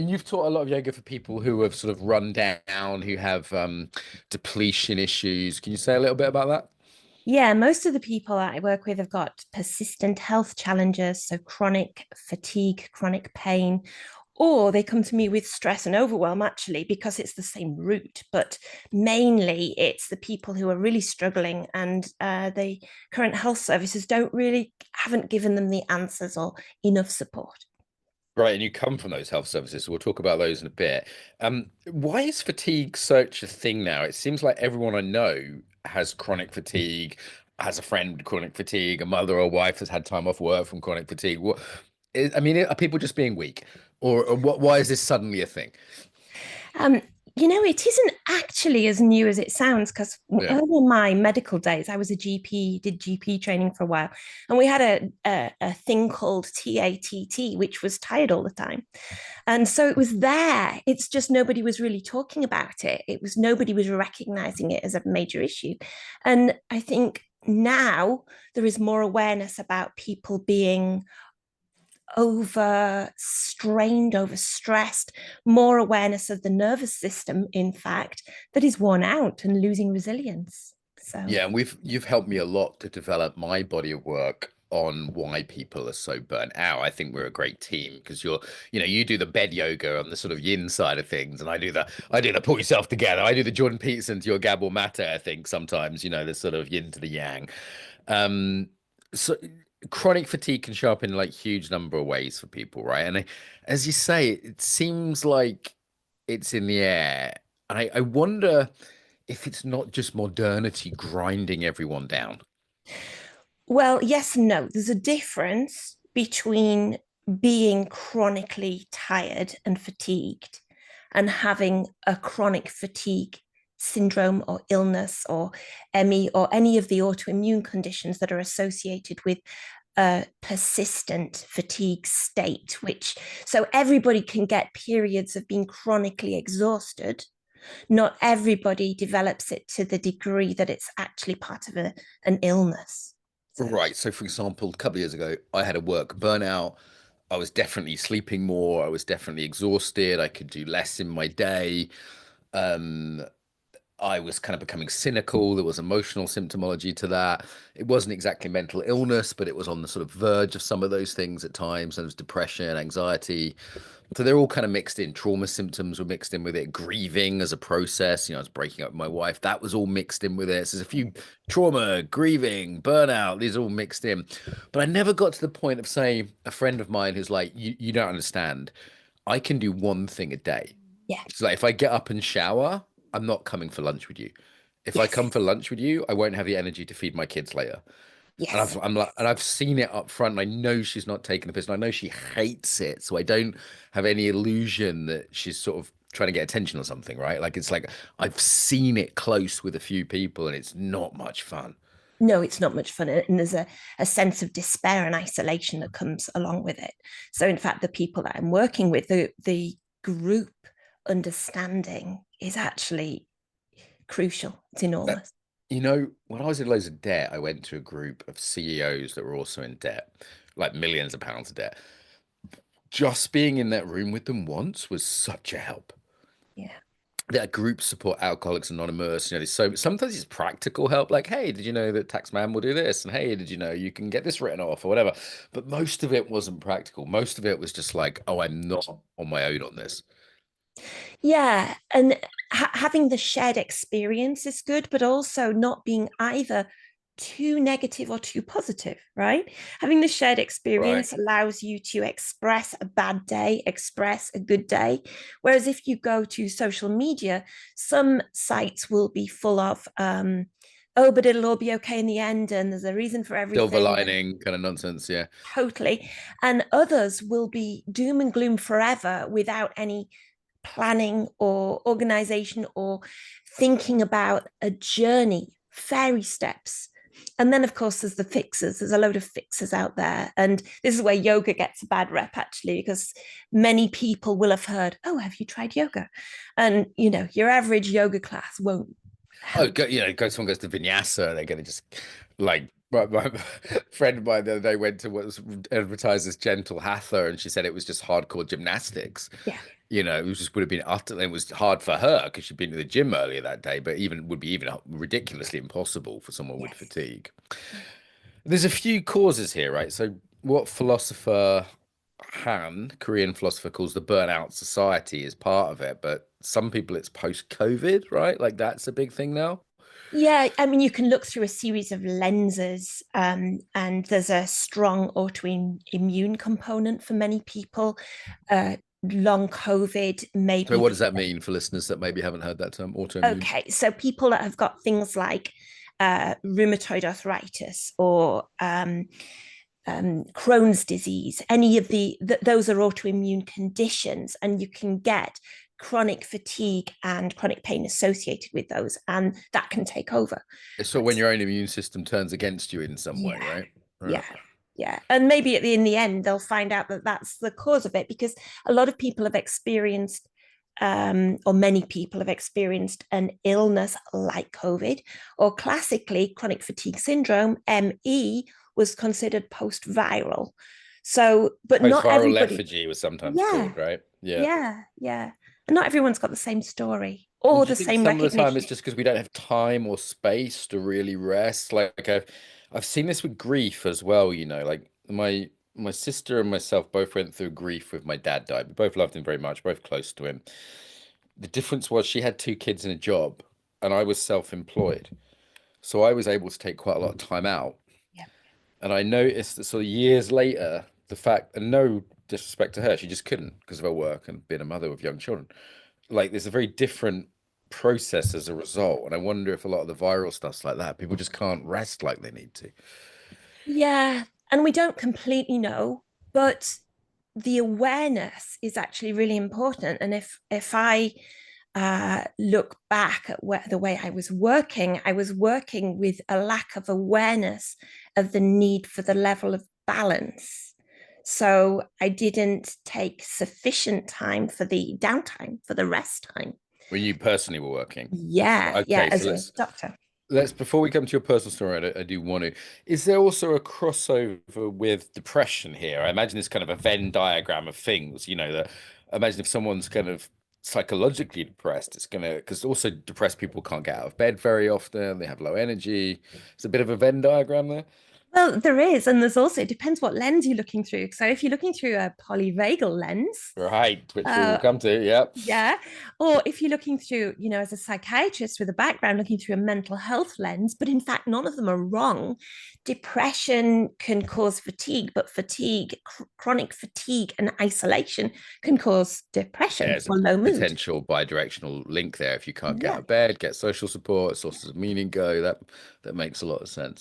And you've taught a lot of yoga for people who have sort of run down, who have depletion issues. Can you say a little bit about that? Yeah, most of the people that I work with have got persistent health challenges, so chronic fatigue, chronic pain, or they come to me with stress and overwhelm actually because it's the same root. But mainly it's the people who are really struggling, and the current health services don't really haven't given them the answers or enough support. Right, and you come from those health services, so we'll talk about those in a bit. Why is fatigue such a thing now? It seems like everyone I know has chronic fatigue, has a friend with chronic fatigue, a mother or wife has had time off work from chronic fatigue. I mean, are people just being weak, or what? Why is this suddenly a thing? Um, it isn't actually as new as it sounds because Yeah. early in my medical days, I was a GP, did GP training for a while, and we had a thing called TATT, which was tired all the time. And so it was there. It's just nobody was really talking about it. It was nobody was recognizing it as a major issue. And I think now there is more awareness about people being overstrained, overstressed, more awareness of the nervous system, in fact, that is worn out and losing resilience. So, Yeah, and you've helped me a lot to develop my body of work on why people are so burnt out. I think we're a great team because you do the bed yoga on the sort of yin side of things, and I do the pull yourself together. I do the Jordan Peterson to your Gabor Mate, I think sometimes, the sort of yin to the yang. Um, so chronic fatigue can show up in like huge number of ways for people, right? And as you say, it seems like it's in the air. And I wonder if it's not just modernity grinding everyone down. well, yes and no. There's a difference between being chronically tired and fatigued and having a chronic fatigue syndrome or illness or ME or any of the autoimmune conditions that are associated with a persistent fatigue state, which so everybody can get periods of being chronically exhausted. Not everybody develops it to the degree that it's actually part of an illness. So, Right. So, for example, a couple of years ago, I had a work burnout. I was definitely sleeping more. I was definitely exhausted. I could do less in my day. Um, I was kind of becoming cynical. There was emotional symptomology to that. It wasn't exactly mental illness, but it was on the sort of verge of some of those things at times. There was depression, anxiety. So they're all kind of mixed in. Trauma symptoms were mixed in with it. Grieving as a process. I was breaking up with my wife. That was all mixed in with it. So there's a few trauma, grieving, burnout. These are all mixed in. But I never got to the point of saying a friend of mine who's like, you don't understand. I can do one thing a day. yeah, It's like if I get up and shower, I'm not coming for lunch with you. If I come yes, for lunch with you, I won't have the energy to feed my kids later. And yes. I've seen it up front. And I know she's not taking the piss, and I know she hates it. So I don't have any illusion that she's sort of trying to get attention or something, right? Like it's like I've seen it close with a few people, and it's not much fun. No, it's not much fun. And there's a sense of despair and isolation that comes along with it. So, in fact, the people that I'm working with, the group understanding is actually crucial. It's That enormous. when I was in loads of debt, I went to a group of CEOs that were also in debt, like millions of pounds of debt. Just being in that room with them once was such a help. Yeah. That group support Alcoholics Anonymous, so sometimes it's practical help, like, hey, did you know that taxman will do this? And hey, did you know you can get this written off or whatever? But most of it wasn't practical. Most of it was just like, oh, I'm not on my own on this. Yeah. And having the shared experience is good, but also not being either too negative or too positive, right? Having the shared Right. experience allows you to express a bad day, express a good day. Whereas if you go to social media, some sites will be full of, oh, but it'll all be okay in the end, and there's a reason for Silver everything. And lining kind of nonsense. Yeah. totally. And others will be doom and gloom forever without any planning or organization or thinking about a journey, fairy steps. And then, of course, there's the fixers. There's a load of fixers out there. And this is where yoga gets a bad rep, actually, because many people will have heard, oh, have you tried yoga? And, your average yoga class won't Oh, help. someone goes to vinyasa, they're going to just like my friend of mine the other day went to what was advertised as gentle hatha, and she said it was just hardcore gymnastics. Yeah. You know, it was just would have been utterly, it was hard for her because she'd been to the gym earlier that day, but even would be even ridiculously impossible for someone with Yes. fatigue. There's a few causes here, right? So what philosopher Han, Korean philosopher, calls the burnout society is part of it, but some people it's post-COVID, right? Like that's a big thing now. Yeah, I mean, you can look through a series of lenses, and there's a strong autoimmune component for many people. Long COVID, So maybe. what does that mean for listeners that maybe haven't heard that term, autoimmune? Okay, so people that have got things like rheumatoid arthritis or Crohn's disease, any of those are autoimmune conditions, and you can get chronic fatigue and chronic pain associated with those, and that can take over. So when your own immune system turns against you in some way, Yeah, right? Right. yeah, yeah. And maybe in the end, they'll find out that that's the cause of it, because a lot of people have experienced, or many people have experienced an illness like COVID, or classically, chronic fatigue syndrome, ME, was considered post viral. So, but not Post-viral everybody. lethargy was sometimes Yeah, called, right? Yeah. yeah, yeah. And not everyone's got the same story And or do you the think same some of the time it's recognition. just because we don't have time or space to really rest? Like I've seen this with grief as well, you know, like my sister and myself both went through grief with my dad died. We both loved him very much, both close to him. The difference was she had two kids and a job, and I was self-employed. So I was able to take quite a lot of time out. Yeah. And I noticed that sort of years later, the fact, and no disrespect to her, she just couldn't because of her work and being a mother with young children. Like there's a very different process as a result. And I wonder if a lot of the viral stuff's like that. People just can't rest like they need to. Yeah. And we don't completely know, but the awareness is actually really important. And if I look back at the way I was working with a lack of awareness of the need for the level of balance. So I didn't take sufficient time for the downtime, for the rest time. When you personally were working. Yeah, yeah, Okay, so as a let's doctor. let's before we come to your personal story, I do want to. Is there also a crossover with depression here? I imagine this kind of a Venn diagram of things, you know, that imagine if someone's kind of psychologically depressed, it's gonna because also depressed people can't get out of bed very often, they have low energy. It's a bit of a Venn diagram there. Well, there is, and there's also, it depends what lens you're looking through. So if you're looking through a polyvagal lens, Right, which we will uh, come to, yep. yeah. Or if you're looking through, as a psychiatrist with a background, looking through a mental health lens, but in fact, none of them are wrong. Depression can cause fatigue, but chronic fatigue and isolation can cause depression There's a or low mood. potential bi-directional link there. If you can't get out Yeah. of bed, get social support, sources of meaning go, that makes a lot of sense.